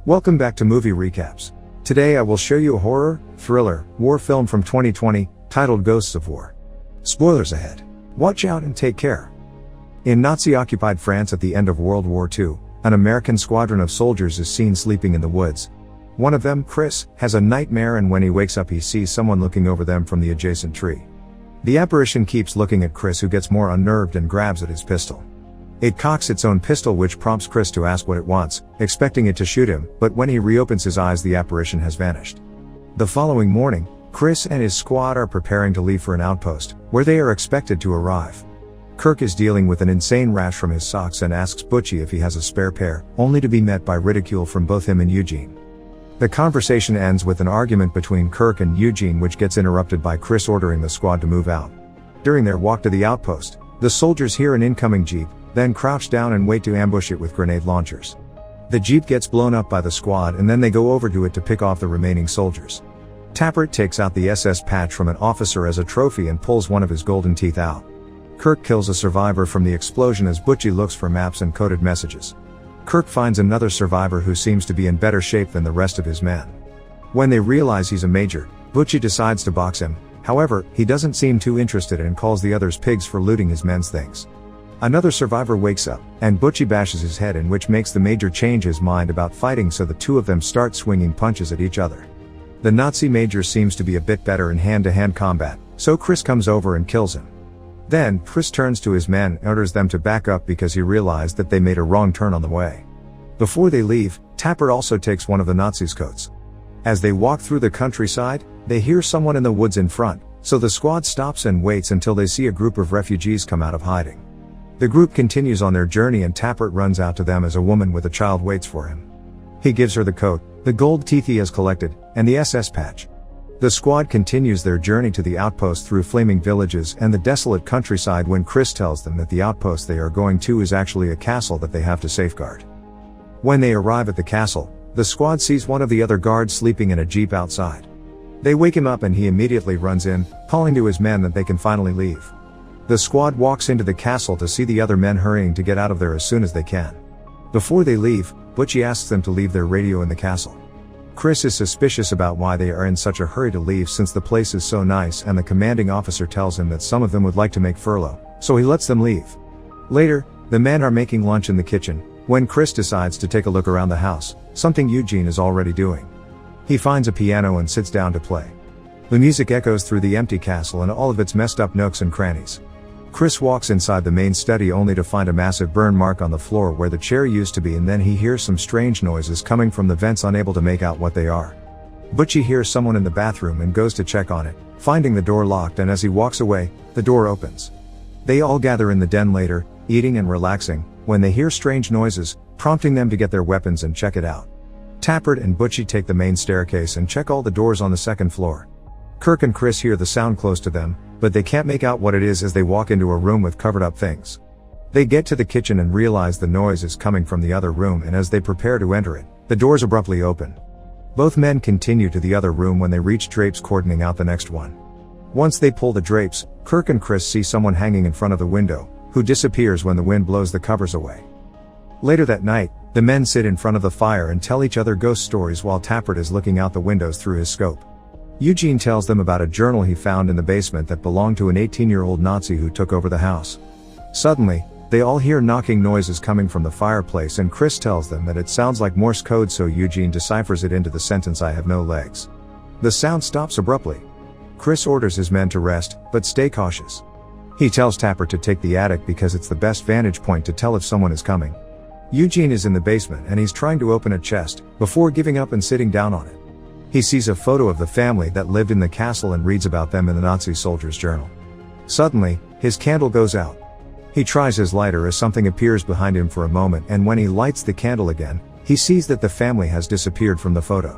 Welcome back to Movie Recaps. Today I will show you a horror, thriller, war film from 2020, titled Ghosts of War. Spoilers ahead. Watch out and take care. In Nazi-occupied France at the end of World War II, an American squadron of soldiers is seen sleeping in the woods. One of them, Chris, has a nightmare, and when he wakes up he sees someone looking over them from the adjacent tree. The apparition keeps looking at Chris, who gets more unnerved and grabs at his pistol. It cocks its own pistol, which prompts Chris to ask what it wants, expecting it to shoot him, but when he reopens his eyes the apparition has vanished. The following morning, Chris and his squad are preparing to leave for an outpost, where they are expected to arrive. Kirk is dealing with an insane rash from his socks and asks Butchie if he has a spare pair, only to be met by ridicule from both him and Eugene. The conversation ends with an argument between Kirk and Eugene, which gets interrupted by Chris ordering the squad to move out. During their walk to the outpost, the soldiers hear an incoming jeep, then crouch down and wait to ambush it with grenade launchers. The jeep gets blown up by the squad, and then they go over to it to pick off the remaining soldiers. Tappert takes out the SS patch from an officer as a trophy and pulls one of his golden teeth out. Kirk kills a survivor from the explosion as Butchie looks for maps and coded messages. Kirk finds another survivor who seems to be in better shape than the rest of his men. When they realize he's a major, Butchie decides to box him. However, he doesn't seem too interested and calls the others pigs for looting his men's things. Another survivor wakes up, and Butchie bashes his head in, which makes the major change his mind about fighting, so the two of them start swinging punches at each other. The Nazi major seems to be a bit better in hand-to-hand combat, so Chris comes over and kills him. Then, Chris turns to his men and orders them to back up because he realized that they made a wrong turn on the way. Before they leave, Tappert also takes one of the Nazis' coats. As they walk through the countryside, they hear someone in the woods in front, so the squad stops and waits until they see a group of refugees come out of hiding. The group continues on their journey, and Tappert runs out to them as a woman with a child waits for him. He gives her the coat, the gold teeth he has collected, and the SS patch. The squad continues their journey to the outpost through flaming villages and the desolate countryside when Chris tells them that the outpost they are going to is actually a castle that they have to safeguard. When they arrive at the castle, the squad sees one of the other guards sleeping in a jeep outside. They wake him up and he immediately runs in, calling to his men that they can finally leave. The squad walks into the castle to see the other men hurrying to get out of there as soon as they can. Before they leave, Butchie asks them to leave their radio in the castle. Chris is suspicious about why they are in such a hurry to leave, since the place is so nice, and the commanding officer tells him that some of them would like to make furlough, so he lets them leave. Later, the men are making lunch in the kitchen, when Chris decides to take a look around the house, something Eugene is already doing. He finds a piano and sits down to play. The music echoes through the empty castle and all of its messed up nooks and crannies. Chris walks inside the main study only to find a massive burn mark on the floor where the chair used to be, and then he hears some strange noises coming from the vents, unable to make out what they are. Butchie hears someone in the bathroom and goes to check on it, finding the door locked, and as he walks away, the door opens. They all gather in the den later, eating and relaxing, when they hear strange noises, prompting them to get their weapons and check it out. Tappert and Butchie take the main staircase and check all the doors on the second floor. Kirk and Chris hear the sound close to them, but they can't make out what it is as they walk into a room with covered up things. They get to the kitchen and realize the noise is coming from the other room, and as they prepare to enter it, the doors abruptly open. Both men continue to the other room when they reach drapes cordoning out the next one. Once they pull the drapes, Kirk and Chris see someone hanging in front of the window, who disappears when the wind blows the covers away. Later that night, the men sit in front of the fire and tell each other ghost stories while Tappert is looking out the windows through his scope. Eugene tells them about a journal he found in the basement that belonged to an 18-year-old Nazi who took over the house. Suddenly, they all hear knocking noises coming from the fireplace, and Chris tells them that it sounds like Morse code, so Eugene deciphers it into the sentence, "I have no legs." The sound stops abruptly. Chris orders his men to rest, but stay cautious. He tells Tappert to take the attic because it's the best vantage point to tell if someone is coming. Eugene is in the basement and he's trying to open a chest, before giving up and sitting down on it. He sees a photo of the family that lived in the castle and reads about them in the Nazi soldier's journal. Suddenly, his candle goes out. He tries his lighter as something appears behind him for a moment, and when he lights the candle again, he sees that the family has disappeared from the photo.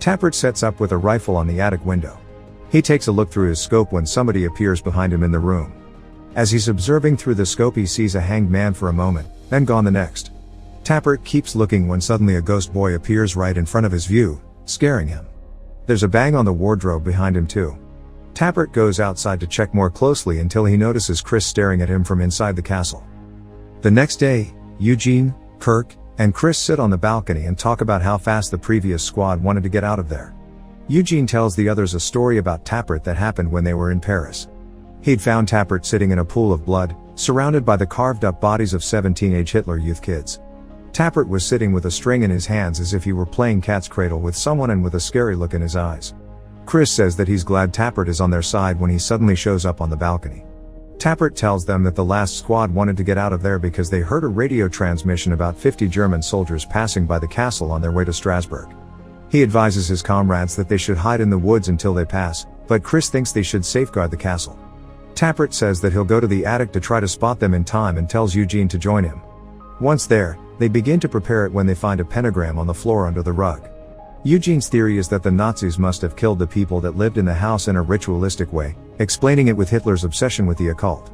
Tappert sets up with a rifle on the attic window. He takes a look through his scope when somebody appears behind him in the room. As he's observing through the scope, he sees a hanged man for a moment, then gone the next. Tappert keeps looking when suddenly a ghost boy appears right in front of his view, scaring him. There's a bang on the wardrobe behind him too. Tappert goes outside to check more closely until he notices Chris staring at him from inside the castle. The next day, Eugene, Kirk, and Chris sit on the balcony and talk about how fast the previous squad wanted to get out of there. Eugene tells the others a story about Tappert that happened when they were in Paris. He'd found Tappert sitting in a pool of blood, surrounded by the carved-up bodies of 7 teenage Hitler Youth kids. Tappert was sitting with a string in his hands as if he were playing cat's cradle with someone and with a scary look in his eyes. Chris says that he's glad Tappert is on their side when he suddenly shows up on the balcony. Tappert tells them that the last squad wanted to get out of there because they heard a radio transmission about 50 German soldiers passing by the castle on their way to Strasbourg. He advises his comrades that they should hide in the woods until they pass, but Chris thinks they should safeguard the castle. Tappert says that he'll go to the attic to try to spot them in time and tells Eugene to join him. Once there, they begin to prepare it when they find a pentagram on the floor under the rug. Eugene's theory is that the Nazis must have killed the people that lived in the house in a ritualistic way, explaining it with Hitler's obsession with the occult.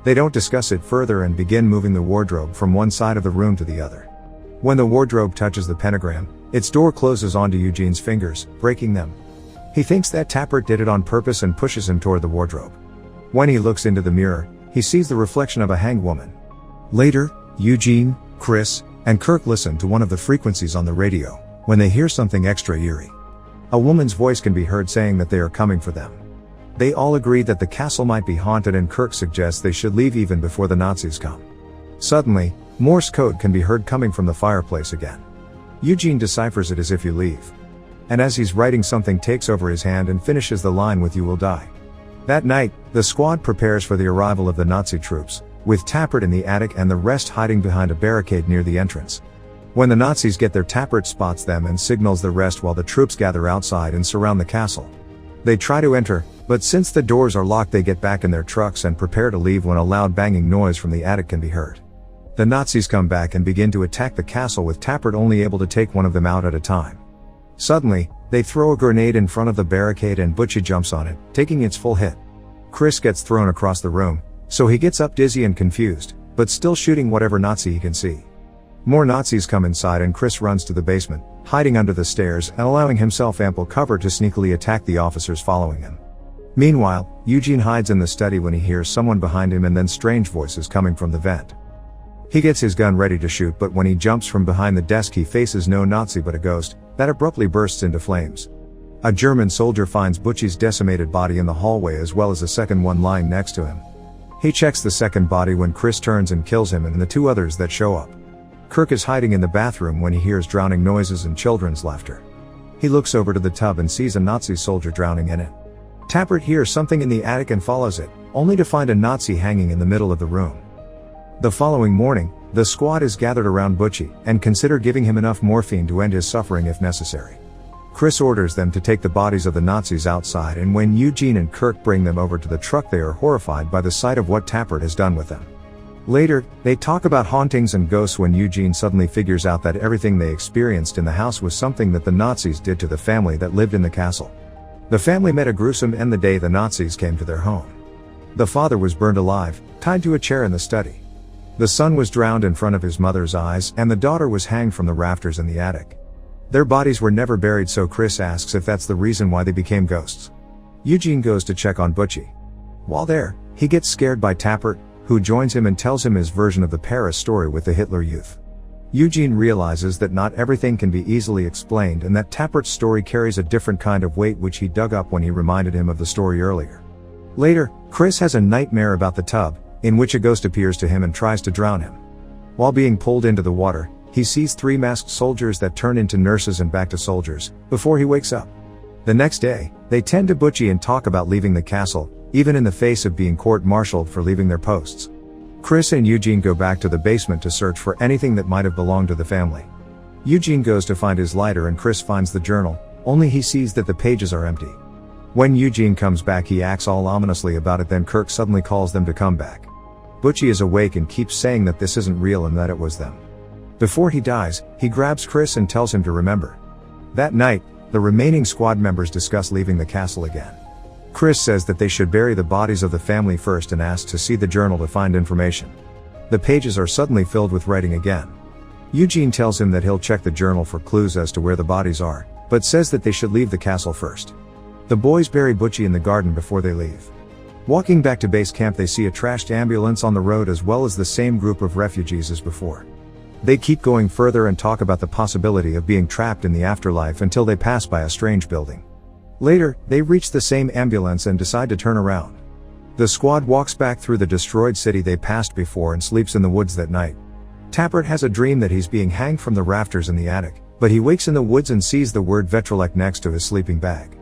They don't discuss it further and begin moving the wardrobe from one side of the room to the other. When the wardrobe touches the pentagram, its door closes onto Eugene's fingers, breaking them. He thinks that Tappert did it on purpose and pushes him toward the wardrobe. When he looks into the mirror, he sees the reflection of a hanged woman. Later, Eugene, Chris, and Kirk listen to one of the frequencies on the radio, when they hear something extra eerie. A woman's voice can be heard saying that they are coming for them. They all agree that the castle might be haunted and Kirk suggests they should leave even before the Nazis come. Suddenly, Morse code can be heard coming from the fireplace again. Eugene deciphers it as "if you leave." And as he's writing, something takes over his hand and finishes the line with "you will die." That night, the squad prepares for the arrival of the Nazi troops, with Tappert in the attic and the rest hiding behind a barricade near the entrance. When the Nazis get there, Tappert spots them and signals the rest while the troops gather outside and surround the castle. They try to enter, but since the doors are locked, they get back in their trucks and prepare to leave when a loud banging noise from the attic can be heard. The Nazis come back and begin to attack the castle, with Tappert only able to take one of them out at a time. Suddenly, they throw a grenade in front of the barricade and Butchie jumps on it, taking its full hit. Chris gets thrown across the room, so he gets up dizzy and confused, but still shooting whatever Nazi he can see. More Nazis come inside and Chris runs to the basement, hiding under the stairs and allowing himself ample cover to sneakily attack the officers following him. Meanwhile, Eugene hides in the study when he hears someone behind him and then strange voices coming from the vent. He gets his gun ready to shoot, but when he jumps from behind the desk, he faces no Nazi but a ghost that abruptly bursts into flames. A German soldier finds Butchie's decimated body in the hallway as well as a second one lying next to him. He checks the second body when Chris turns and kills him and the two others that show up. Kirk is hiding in the bathroom when he hears drowning noises and children's laughter. He looks over to the tub and sees a Nazi soldier drowning in it. Tappert hears something in the attic and follows it, only to find a Nazi hanging in the middle of the room. The following morning, the squad is gathered around Butchie and consider giving him enough morphine to end his suffering if necessary. Chris orders them to take the bodies of the Nazis outside, and when Eugene and Kirk bring them over to the truck, they are horrified by the sight of what Tappert has done with them. Later, they talk about hauntings and ghosts when Eugene suddenly figures out that everything they experienced in the house was something that the Nazis did to the family that lived in the castle. The family met a gruesome end the day the Nazis came to their home. The father was burned alive, tied to a chair in the study. The son was drowned in front of his mother's eyes, and the daughter was hanged from the rafters in the attic. Their bodies were never buried, so Chris asks if that's the reason why they became ghosts. Eugene goes to check on Butchie. While there, he gets scared by Tappert, who joins him and tells him his version of the Paris story with the Hitler Youth. Eugene realizes that not everything can be easily explained and that Tappert's story carries a different kind of weight, which he dug up when he reminded him of the story earlier. Later, Chris has a nightmare about the tub, in which a ghost appears to him and tries to drown him. While being pulled into the water, he sees 3 masked soldiers that turn into nurses and back to soldiers, before he wakes up. The next day, they tend to Butchie and talk about leaving the castle, even in the face of being court-martialed for leaving their posts. Chris and Eugene go back to the basement to search for anything that might have belonged to the family. Eugene goes to find his lighter and Chris finds the journal, only he sees that the pages are empty. When Eugene comes back, he acts all ominously about it, then Kirk suddenly calls them to come back. Butchie is awake and keeps saying that this isn't real and that it was them. Before he dies, he grabs Chris and tells him to remember. That night, the remaining squad members discuss leaving the castle again. Chris says that they should bury the bodies of the family first and asks to see the journal to find information. The pages are suddenly filled with writing again. Eugene tells him that he'll check the journal for clues as to where the bodies are, but says that they should leave the castle first. The boys bury Butchie in the garden before they leave. Walking back to base camp, they see a trashed ambulance on the road as well as the same group of refugees as before. They keep going further and talk about the possibility of being trapped in the afterlife until they pass by a strange building. Later, they reach the same ambulance and decide to turn around. The squad walks back through the destroyed city they passed before and sleeps in the woods that night. Tappert has a dream that he's being hanged from the rafters in the attic, but he wakes in the woods and sees the word Vetrolek next to his sleeping bag.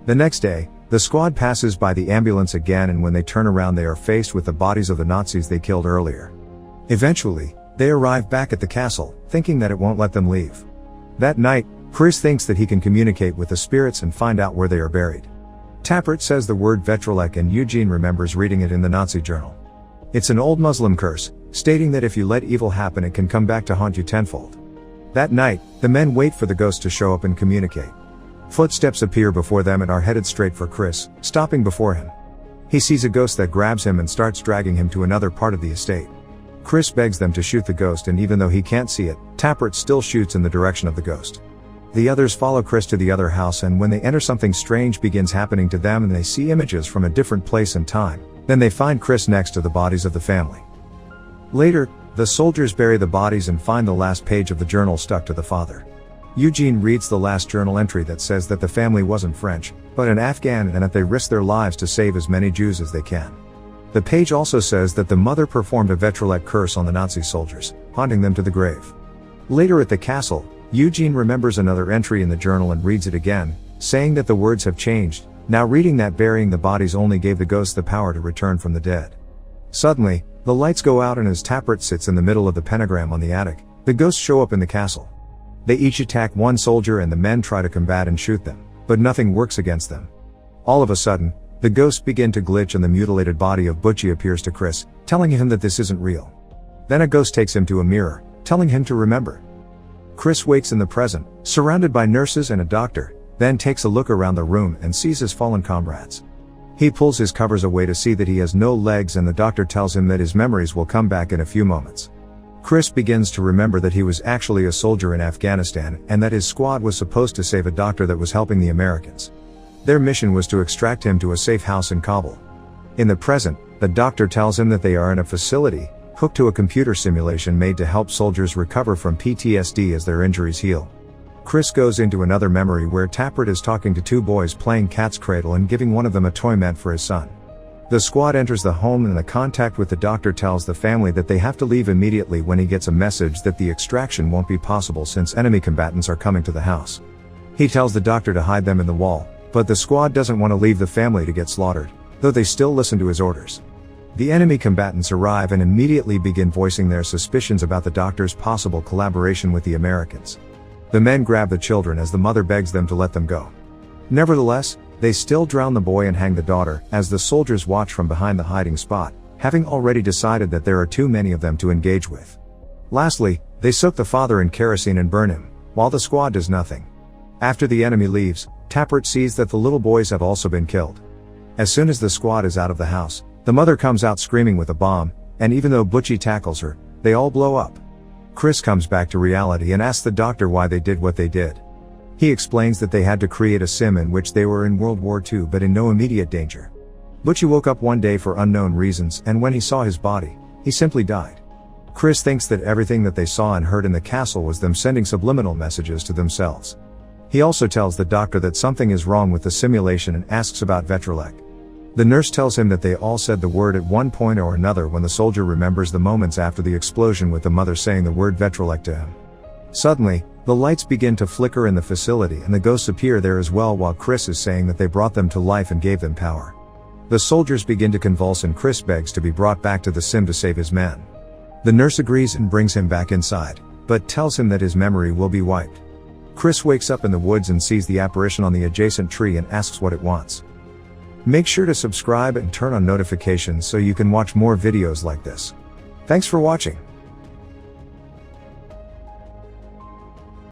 The next day, the squad passes by the ambulance again, and when they turn around they are faced with the bodies of the Nazis they killed earlier. Eventually, they arrive back at the castle, thinking that it won't let them leave. That night, Chris thinks that he can communicate with the spirits and find out where they are buried. Tappert says the word Vetrolek and Eugene remembers reading it in the Nazi journal. It's an old Muslim curse, stating that if you let evil happen it can come back to haunt you tenfold. That night, the men wait for the ghost to show up and communicate. Footsteps appear before them and are headed straight for Chris, stopping before him. He sees a ghost that grabs him and starts dragging him to another part of the estate. Chris begs them to shoot the ghost, and even though he can't see it, Tappert still shoots in the direction of the ghost. The others follow Chris to the other house, and when they enter something strange begins happening to them and they see images from a different place and time. Then they find Chris next to the bodies of the family. Later, the soldiers bury the bodies and find the last page of the journal stuck to the father. Eugene reads the last journal entry that says that the family wasn't French, but an Afghan, and that they risk their lives to save as many Jews as they can. The page also says that the mother performed a Vetrolek curse on the Nazi soldiers, haunting them to the grave. Later at the castle, Eugene remembers another entry in the journal and reads it again, saying that the words have changed, now reading that burying the bodies only gave the ghost the power to return from the dead. Suddenly, the lights go out, and as Tappert sits in the middle of the pentagram on the attic, the ghosts show up in the castle. They each attack one soldier and the men try to combat and shoot them, but nothing works against them. All of a sudden, the ghosts begin to glitch and the mutilated body of Butchie appears to Chris, telling him that this isn't real. Then a ghost takes him to a mirror, telling him to remember. Chris wakes in the present, surrounded by nurses and a doctor, then takes a look around the room and sees his fallen comrades. He pulls his covers away to see that he has no legs, and the doctor tells him that his memories will come back in a few moments. Chris begins to remember that he was actually a soldier in Afghanistan, and that his squad was supposed to save a doctor that was helping the Americans. Their mission was to extract him to a safe house in Kabul. In the present, the doctor tells him that they are in a facility, hooked to a computer simulation made to help soldiers recover from PTSD as their injuries heal. Chris goes into another memory where Tappert is talking to two boys playing cat's cradle and giving one of them a toy meant for his son. The squad enters the home, and the contact with the doctor tells the family that they have to leave immediately when he gets a message that the extraction won't be possible since enemy combatants are coming to the house. He tells the doctor to hide them in the wall, but the squad doesn't want to leave the family to get slaughtered, though they still listen to his orders. The enemy combatants arrive and immediately begin voicing their suspicions about the doctor's possible collaboration with the Americans. The men grab the children as the mother begs them to let them go. Nevertheless, they still drown the boy and hang the daughter, as the soldiers watch from behind the hiding spot, having already decided that there are too many of them to engage with. Lastly, they soak the father in kerosene and burn him, while the squad does nothing. After the enemy leaves, Tappert sees that the little boys have also been killed. As soon as the squad is out of the house, the mother comes out screaming with a bomb, and even though Butchie tackles her, they all blow up. Chris comes back to reality and asks the doctor why they did what they did. He explains that they had to create a sim in which they were in World War II but in no immediate danger. Butchie woke up one day for unknown reasons, and when he saw his body, he simply died. Chris thinks that everything that they saw and heard in the castle was them sending subliminal messages to themselves. He also tells the doctor that something is wrong with the simulation and asks about Vetrolek. The nurse tells him that they all said the word at one point or another when the soldier remembers the moments after the explosion with the mother saying the word Vetrolek to him. Suddenly, the lights begin to flicker in the facility and the ghosts appear there as well, while Chris is saying that they brought them to life and gave them power. The soldiers begin to convulse and Chris begs to be brought back to the sim to save his men. The nurse agrees and brings him back inside, but tells him that his memory will be wiped. Chris wakes up in the woods and sees the apparition on the adjacent tree and asks what it wants. Make sure to subscribe and turn on notifications so you can watch more videos like this. Thanks for watching.